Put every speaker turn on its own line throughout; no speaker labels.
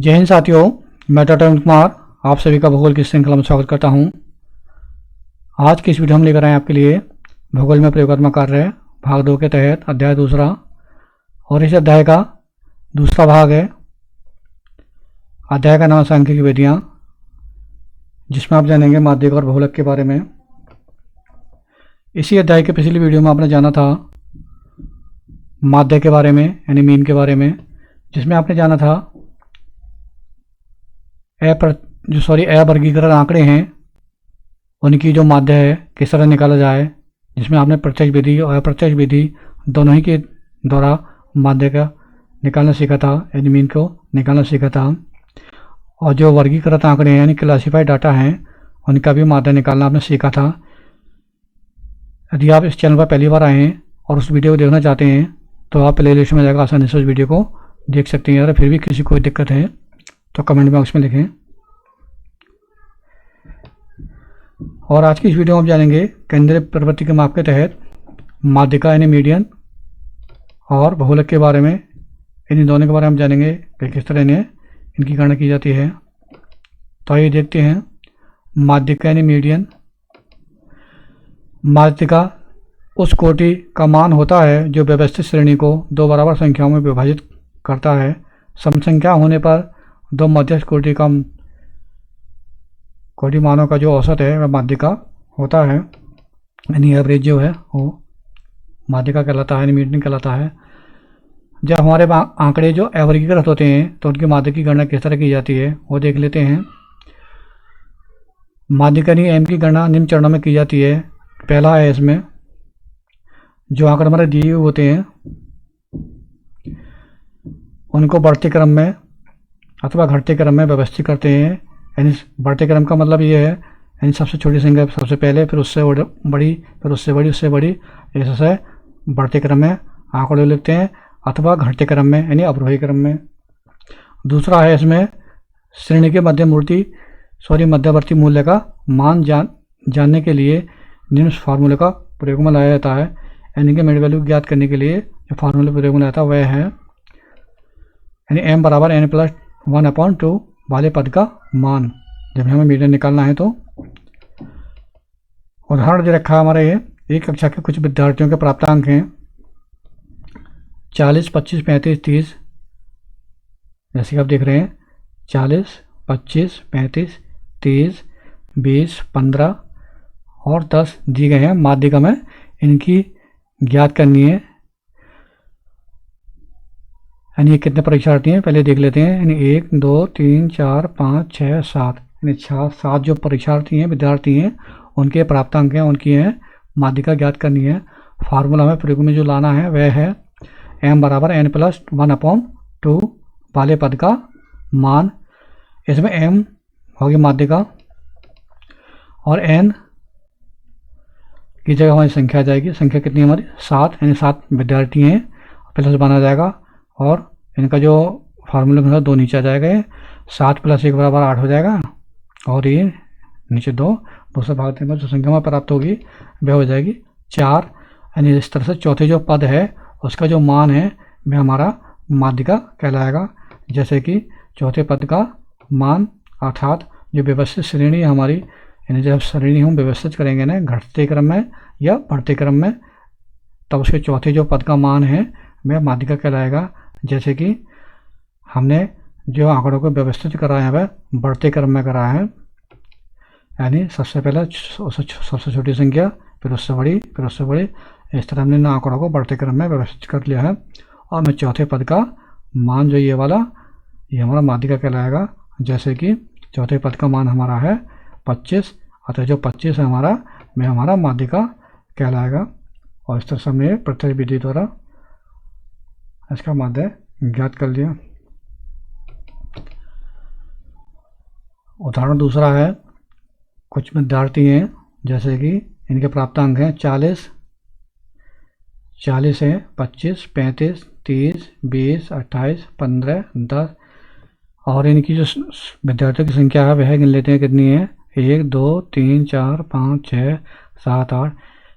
जय हिंद साथियों, मैं डॉक्टर अरुण कुमार आप सभी का भूगोल की श्रृंखला में स्वागत करता हूं। आज की इस वीडियो में लेकर आए आपके लिए भूगोल में प्रयोगात्मक कार्य भाग 2 के तहत अध्याय दूसरा, और इस अध्याय का दूसरा भाग है। अध्याय का नाम सांख्यिकी विधियाँ, जिसमें आप जानेंगे माध्यक और बहुलक के बारे में। इसी अध्याय के पिछली वीडियो में आपने जाना था माध्य के बारे में, यानी मीन के बारे में, जिसमें आपने जाना था अवर्गीकृत आंकड़े हैं उनकी जो माध्य है किस तरह निकाला जाए, जिसमें आपने प्रत्यक्ष विधि और अप्रत्यक्ष विधि दोनों ही के द्वारा माध्य का निकालना सीखा था, यानी मीन को निकालना सीखा था। और जो वर्गीकृत आंकड़े हैं यानी क्लासिफाइड डाटा हैं उनका भी माध्य निकालना आपने सीखा था। यदि आप इस चैनल पर पहली बार आए हैं और उस वीडियो को देखना चाहते हैं तो आप प्ले लिस्ट में जाकर आसानी से उस वीडियो को देख सकते हैं। अगर फिर भी किसी कोई दिक्कत है तो कमेंट बॉक्स में लिखें। और आज की इस वीडियो में आप जानेंगे केंद्रीय प्रवृत्ति के माप के तहत माध्यिका यानी मीडियन और बहुलक के बारे में। इन दोनों के बारे में हम जानेंगे कि किस तरह इनकी गणना की जाती है। तो आइए देखते हैं माध्यिका यानी मीडियन। माध्यिका उस कोटि का मान होता है जो व्यवस्थित श्रेणी को दो बराबर संख्याओं में विभाजित करता है। सम संख्या होने पर दो मध्यस्थ कोटि मानों का जो औसत है वह माध्यिका होता है, यानी एवरेज जो है वो माध्यिका कहलाता है, यानी मीडियन कहलाता है। जब हमारे आंकड़े जो अवर्गीकृत होते हैं तो उनकी माध्य की गणना किस तरह की जाती है वो देख लेते हैं। माध्यिका यानी एम की गणना निम्न चरणों में की जाती है। पहला है इसमें जो आंकड़े हमारे दिए हुए होते हैं उनको बढ़ते क्रम में अथवा घटते क्रम में व्यवस्थित करते हैं। यानी बढ़ते क्रम का मतलब ये है यानी सबसे छोटी संख्या सबसे पहले, फिर उससे बड़ी, फिर उससे बड़ी, उससे बड़ी, ऐसे बढ़ते क्रम में आंकड़े लिखते हैं, अथवा घटते क्रम में यानी अवरोही क्रम में। दूसरा है इसमें श्रेणी के मध्यवर्ती मूल्य का मान जानने के लिए निम्न फार्मूले का प्रयोग में लाया जाता है। यानी कि मिड वैल्यू ज्ञात करने के लिए जो फार्मूले प्रयोग में लाया था वह है यानी m बराबर n+1/2 वाले पद का मान, जब हमें मीडियन निकालना है। तो उदाहरण दे रखा है हमारे एक कक्षा के कुछ विद्यार्थियों के प्राप्तांक हैं 40, 25, 35, 30। जैसे कि आप देख रहे हैं 40, 25, 35, 30, 20, 15 और 10 दिए गए हैं। माध्यिका में इनकी ज्ञात करनी है। यानी ये कितने परीक्षार्थी हैं पहले देख लेते हैं। यानी 1, 2, 3, 4, 5, 6, 7, यानी 7 जो परीक्षार्थी हैं, विद्यार्थी हैं, उनके प्राप्तांक हैं, उनकी हैं माध्यिका ज्ञात करनी है। फार्मूला में प्रयोग में जो लाना है वह है m बराबर n+1/2 वाले पद का मान। इसमें m होगी माध्यिका और n की जगह हमारी संख्या आ जाएगी। संख्या कितनी हमारी 7, यानी 7 विद्यार्थी हैं, प्लस बना जाएगा और इनका जो फार्मूला में 2 नीचे आ जाएगा। 7 + 1 बराबर 8 हो जाएगा और ये नीचे 2 से भाग देंगे, जो संख्या में प्राप्त होगी वह हो जाएगी 4। यानी इस तरह से चौथे जो पद है उसका जो मान है वह हमारा माध्यिका कहलाएगा। जैसे कि चौथे पद का मान अर्थात जो व्यवस्थित श्रेणी है हमारी, यानी जब श्रेणी हम व्यवस्थित करेंगे ना घटते क्रम में या बढ़ते क्रम में, तब उसके चौथे जो पद का मान है वह माध्यिका कहलाएगा। जैसे कि हमने जो आंकड़ों को व्यवस्थित कराया है वह बढ़ते क्रम में कराया है, यानी सबसे पहले सबसे छोटी संख्या, फिर उससे बड़ी, फिर उससे बड़ी, इस तरह हमने इन आंकड़ों को बढ़ते क्रम में व्यवस्थित कर लिया है। और मैं चौथे पद का मान जो ये वाला ये हमारा माध्यिका कहलाएगा। जैसे कि चौथे पद का मान हमारा है 25, अतः जो 25 है हमारा वह हमारा माध्यिका कहलाएगा। और इस तरह से हमने प्रत्यक्ष विधि द्वारा इसका माध्य ज्ञात कर लिया। उदाहरण दूसरा है कुछ विद्यार्थी हैं, जैसे कि इनके प्राप्तांक हैं 40 है, 25, 35, 30, 20, 28, 15, 10 और इनकी जो विद्यार्थियों की संख्या है वह गिन लेते हैं कितनी है 1, 2, 3, 4, 5, 6, 7, 8।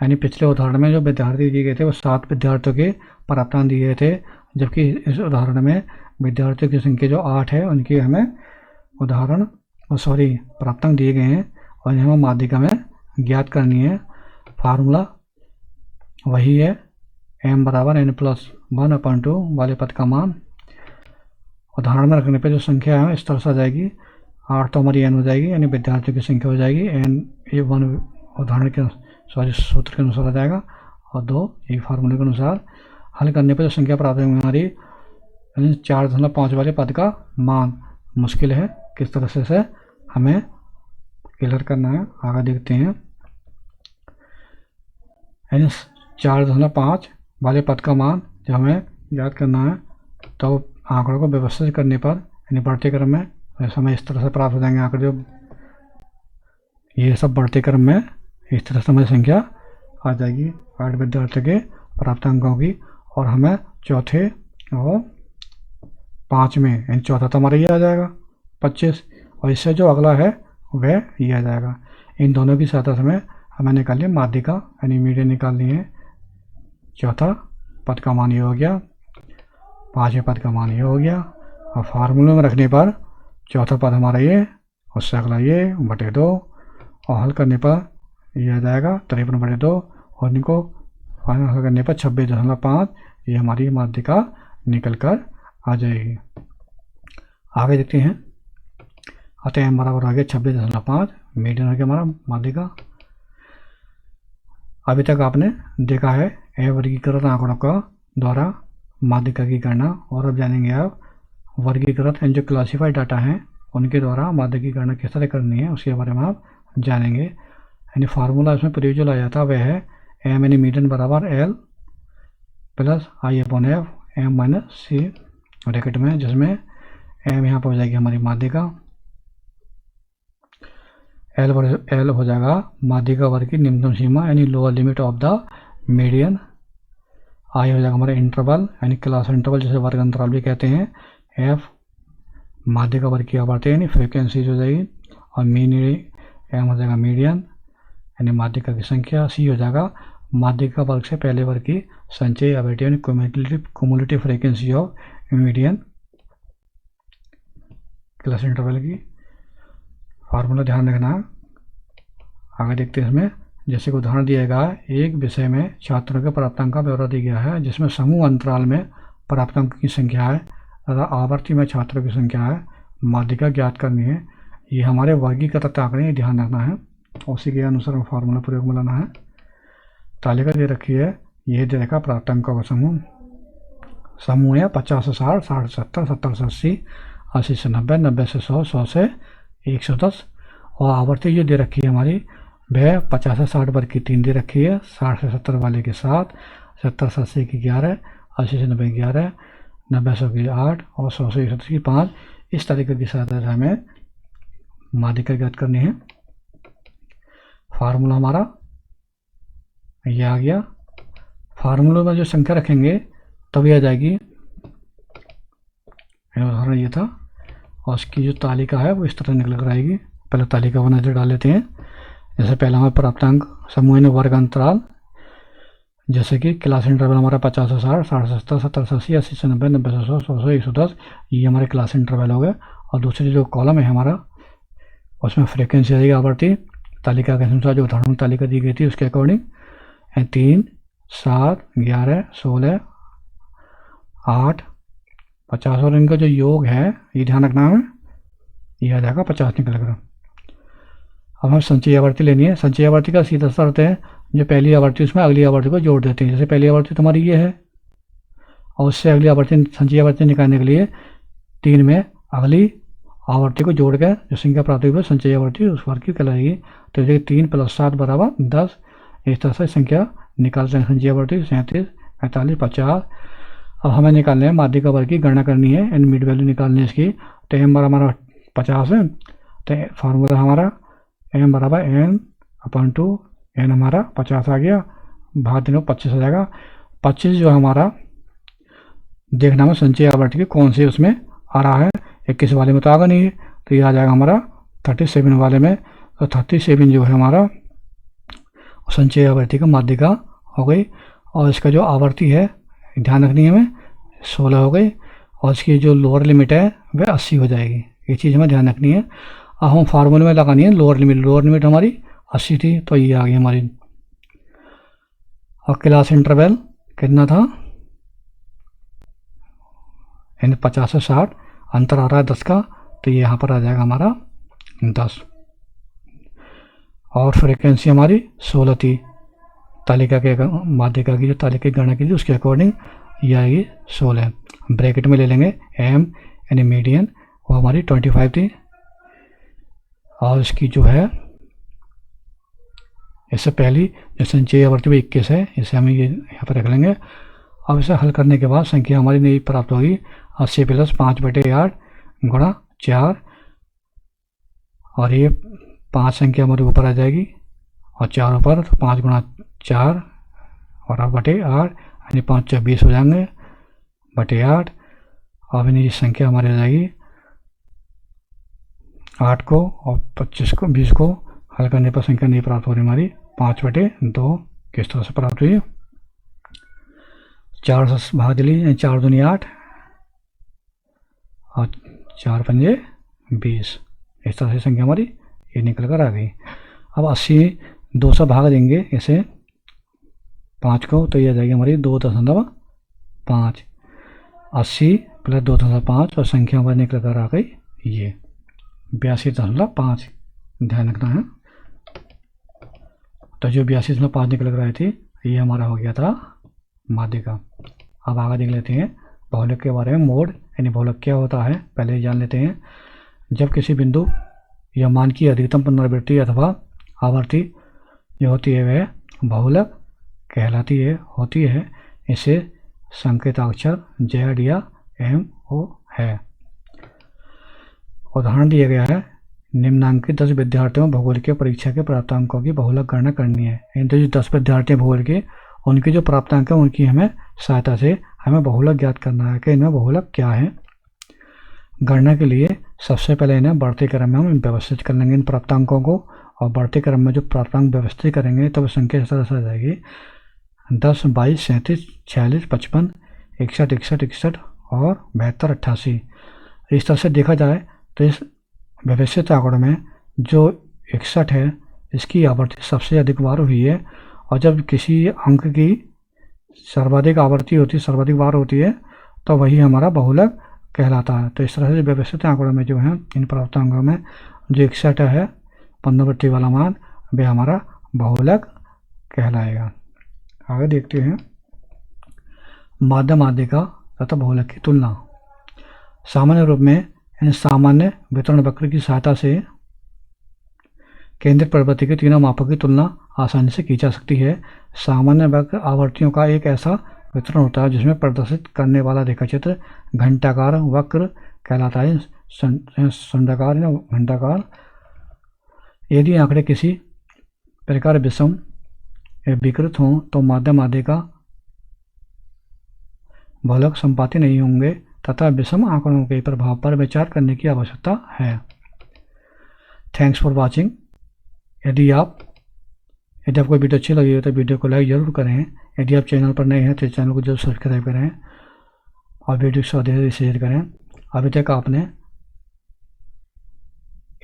यानी पिछले उदाहरण में जो विद्यार्थी दिए गए थे वो 7 विद्यार्थियों के प्राप्तांक दिए गए थे, जबकि इस उदाहरण में विद्यार्थियों की संख्या जो 8 है उनकी हमें उदाहरण प्राप्तांक दिए गए हैं और हमें माध्यिका में ज्ञात करनी है। फार्मूला वही है, m बराबर n+1/2 वाले पद का मान उदाहरण में रखने पे जो संख्या है इस तरह से आ जाएगी। 8 तो हमारी n हो जाएगी, यानी विद्यार्थियों की संख्या हो जाएगी n1 उदाहरण के सूत्र के अनुसार आ जाएगा और 2 एक फार्मूले के अनुसार। हल करने पर जो संख्या प्राप्त होगी हमारी 4.5 वाले पद का मान। मुश्किल है, किस तरह से हमें क्लियर करना है आगे देखते हैं। 4.5 वाले पद का मान जब हमें याद करना है तो आंकड़ों को व्यवस्थित करने पर यानी बढ़ते क्रम में हमें इस तरह से प्राप्त हो जाएंगे आंकड़े। जो ये सब बढ़ते क्रम में इस तरह से हमें संख्या आ जाएगी 8 विद्यार्थियों के प्राप्तांकों की। और हमें चौथे और 5 में यानी चौथा तो हमारा ये आ जाएगा 25 और इससे जो अगला है वह ये आ जाएगा। इन दोनों की सहायता से हमें निकालनी है माध्यिका यानी मीडियन निकालनी है। चौथा पद का मान ये हो गया, 5वें पद का मान ये हो गया और फार्मूले में रखने पर चौथा पद हमारा ये, उससे अगला ये बटे 2 और हल करने पर ये आ जाएगा 53/2 और इनको फाइनल हल करने पर 26.5 ये हमारी माध्यिका निकल कर आ जाएगी। आगे देखते हैं। अतः m बराबर आ गया 26.5, मीडियन हो गया हमारा माध्यिका। अभी तक आपने देखा है वर्गीकृत आंकड़ों का द्वारा माध्यिका की गणना, और अब जानेंगे आप वर्गीकृत जो क्लासिफाइड डाटा हैं उनके द्वारा माध्यिका की गणना किस तरह करनी है उसके बारे में आप जानेंगे। यानी फार्मूला इसमें प्रयोग जो लाया था वह है m यानी मीडियन बराबर l plus I/f m - c bracket में, जिसमें m यहाँ पर हो जाएगी हमारी माध्यिका, l हो जाएगा माध्यिका वर्ग की न्यूनतम सीमा यानी lower limit of the median, I हो जाएगा हमारा इंटरवल यानी क्लास इंटरवल जिसे वर्ग अंतराल भी कहते हैं, f माध्यिका वर्ग की आवर्ती यानी फ्रीक्वेंसी हो जाएगी और m हो जाएगा मीडियन यानी माध्यिका की संख्या, c हो जाएगा माध्यिका वर्ग से पहले वर्ग की संचयी आवृत्ति यानी cumulative frequency of median class interval की। फार्मूला ध्यान रखना। आगे देखते हैं इसमें, जैसे कि उदाहरण दिया गया है, एक विषय में छात्रों के प्राप्तांक का ब्यौरा दिया गया है जिसमें समूह अंतराल में प्राप्तांक की संख्या है तथा आवर्ती में छात्रों की संख्या है, माध्यिका ज्ञात करनी है। ये हमारे वर्गीकृत आंकड़े हैं, ध्यान रखना है, उसी के अनुसार फार्मूला प्रयोग में लाना है। तालिका दे रखी है, यह दे रखा प्राप्तांकों का समूह है 50 से 60, 60 से 70, 70 से 80, 80 से 90, 90 से 100, 100 से 110 और आवर्ती जो दे रखी है हमारी वह 50 से 60 वर्ग की 3 दे रखी है, 60 से 70 वाले के 7, 70 से 80 की 11, 80 से 90 की 11, 90 से 100 की 8 और 100 से 170 की 5। इस तरीके की सहायता से हमें माध्यिका ज्ञात करनी है। फार्मूला हमारा ये आ गया। फार्मूले में जो संख्या रखेंगे तभी आ जाएगी, उदाहरण ये था, और उसकी जो तालिका है वो इस तरह निकल कर आएगी। पहले तालिका को नजर डाल लेते हैं। जैसे पहला हमारा प्राप्तांक समूह ने वर्ग अंतराल, जैसे कि क्लास इंटरवल हमारा 50 से 60, 60 से 70, 70 से 80, 80 से 90, 90 से 100, 100 से 110, ये हमारे क्लास इंटरवल हो गए। और दूसरी जो कॉलम है हमारा उसमें फ्रीक्वेंसी आएगी आवर्ती तालिका के अनुसार जो उदाहरण तालिका दी गई थी उसके अकॉर्डिंग 3, 7, 11, 16, 8, 50 और इनका जो योग है ये ध्यान रखना है, ये आ जाएगा 50 निकल कर। अब हम संचयी आवर्ती लेनी है। संचयी आवर्ती का सीधा सा अर्थ है जो पहली आवर्ती उसमें अगली आवर्ती को जोड़ देते हैं। जैसे पहली आवर्ती तुम्हारी ये है और उससे अगली आवर्ती संचयी आवर्ती निकालने के लिए 3 में अगली आवर्ती को जोड़कर जो संख्या प्राप्त हुई संचयी आवर्ती उस वर्ग की कहलाएगी। तो जैसे 3 + 7 बराबर 10, इस तरह से संख्या निकाल सकते हैं। संचयी आवर्ती 37, 45, 50। अब हमें निकालने हैं माध्यिका वर्ग की गणना करनी है, एन मिड वैल्यू निकालनी है इसकी। तो m बराबर हमारा 50 है, तो फार्मूला हमारा m बराबर n/2, n हमारा 50 आ गया, भाग देने को 25 आ जाएगा। 25 जो हमारा देखना में संचयी आवर्ती की कौन सी उसमें आ रहा है, 21 वाले में तो आगा नहीं है, तो ये आ जाएगा हमारा 37 वाले में। तो 37 जो है हमारा संचयी आवर्ती का माध्यिका हो गई। और इसका जो आवर्ती है ध्यान रखनी है हमें 16 हो गई और इसकी जो लोअर लिमिट है वह 80 हो जाएगी। ये चीज़ हमें ध्यान रखनी है। अब हम फार्मूले में लगानी है लोअर लिमिट हमारी 80 थी, तो ये आ गई हमारी। और क्लास इंटरवल कितना था, यानी 50 से 60, अंतर आ रहा है 10 का, तो ये यहाँ पर आ जाएगा हमारा 10। और फ्रीक्वेंसी हमारी 16 थी, तालिका के माध्यिका की जो तालिका की गणना की थी उसके अकॉर्डिंग ये आएगी 16। ब्रैकेट में ले लेंगे एम यानी मीडियन, वो हमारी 25 थी। और इसकी जो है इससे पहली जो संचयी आवृत्ति वो 21 है, इसे हम ये यहाँ पर रख लेंगे। अब इसे हल करने के बाद संख्या हमारी नई प्राप्त होगी 80 + 5/8 गुणा 4, और ये 5 संख्या हमारे ऊपर आ जाएगी और 4 ऊपर, तो 5 गुणा 4 और 8/8 यानी 5 × 20 हो जाएंगे /8। अब ये संख्या हमारी आ जाएगी 8 को और 25 को 20 को हल करने पर संख्या नहीं प्राप्त हो रही हमारी 5/2 किस तरह से प्राप्त हुई। 4 से भाग दिली, 4 दूनी 8 और 4 पंजे 20, इस तरह से संख्या हमारी ये निकल कर आ गई। अब 80 2 से भाग देंगे इसे 5 को, तो ये आ जाएगी हमारी 2.5। 80 + 2.5 और संख्या हमारी निकल कर आ गई ये 82.5, ध्यान रखना है। तो जो 82.5 निकल कर आई थी ये हमारा हो गया था माध्यिका। अब आगे देख लेते हैं बहुलक के बारे में। मोड यानी बहुलक क्या होता है पहले ही जान लेते हैं। जब किसी बिंदु या मान की अधिकतम पुनरावृत्ति अथवा आवर्ती जो होती है वह बहुलक कहलाती होती है। इसे संकेताक्षर Z या MO है। उदाहरण दिया गया है, निम्नांकित 10 विद्यार्थियों भूगोल के परीक्षा के प्राप्तांकों की बहुलक गणना करनी है। इन जो 10 विद्यार्थी भूगोल के, उनके जो प्राप्तांक है उनकी हमें सहायता से हमें बहुलक ज्ञात करना है कि इनमें बहुलक क्या है। गणना के लिए सबसे पहले इन्हें बढ़ते क्रम में हम व्यवस्थित कर लेंगे इन प्राप्तांकों को, और बढ़ते क्रम में जो प्राप्तांक व्यवस्थित करेंगे तब संख्या इस तरह से आ जाएगी 10, 22, 37, 46, 55, 61, 61, 61 और 72, 88। इस तरह से देखा जाए तो इस व्यवस्थित आंकड़ों में जो 61 है इसकी आवृत्ति सबसे अधिक बार हुई है, और जब किसी अंक की सर्वाधिक आवृत्ति होती, सर्वाधिक बार होती है, तो वही हमारा बहुलक कहलाता है। तो इस तरह से व्यवस्थित आंकड़ों में जो है इन प्राप्तांकों में जो 61 है पुनरावृत्ति वाला मान, वह हमारा बहुलक कहलाएगा। आगे देखते हैं माध्य माध्यिका तथा बहुलक की तुलना। सामान्य रूप में इन सामान्य वितरण वक्र की सहायता से केंद्रित प्रवृत्ति के तीनों मापों की तुलना आसानी से की जा सकती है। सामान्य वक्र आवृत्तियों का एक ऐसा वितरण होता है जिसमें प्रदर्शित करने वाला रेखाचित्र घंटाकार वक्र कहलाता है। संडाकार या घंटाकार। यदि आंकड़े किसी प्रकार विषम या विकृत हों तो माध्य माध्यिका बहुलक संपाती नहीं होंगे तथा विषम आंकड़ों के प्रभाव पर विचार करने की आवश्यकता है। Thanks for watching. यदि आपको वीडियो अच्छी लगी हो तो वीडियो को लाइक जरूर करें। यदि आप चैनल पर नए हैं तो चैनल को जरूर सब्सक्राइब करें और वीडियो को अधिक से शेयर करें। अभी तक आपने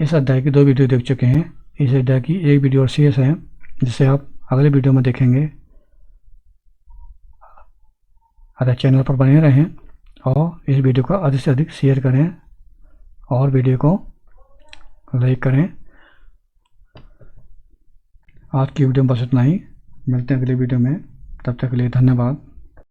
इस अध्याय की 2 वीडियो देख चुके हैं। इस अध्याय की एक वीडियो और शेष है जिसे आप अगले वीडियो में देखेंगे। अगर चैनल पर बने रहें और इस वीडियो को अधिक से अधिक शेयर करें और वीडियो को लाइक करें। आज की वीडियो में बस इतना ही। मिलते हैं अगले वीडियो में, तब तक के लिए धन्यवाद।